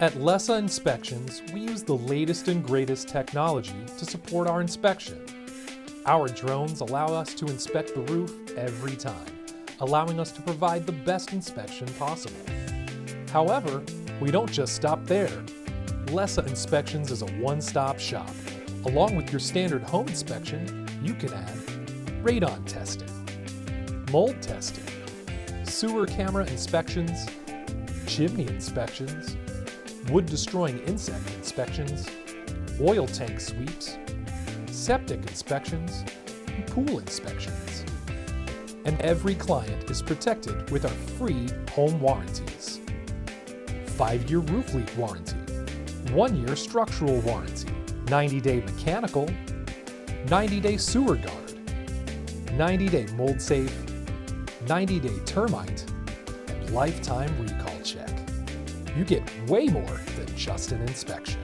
At LESA Inspections, we use the latest and greatest technology to support our inspection. Our drones allow us to inspect the roof every time, allowing us to provide the best inspection possible. However, we don't just stop there. LESA Inspections is a one-stop shop. Along with your standard home inspection, you can add radon testing, mold testing, sewer camera inspections, chimney inspections, wood-destroying insect inspections, oil tank sweeps, septic inspections, and pool inspections. And every client is protected with our free home warranties. 5-year roof leak warranty, 1-year structural warranty, 90-day mechanical, 90-day sewer guard, 90-day mold safe, 90-day termite, and lifetime recall check. You get way more than just an inspection.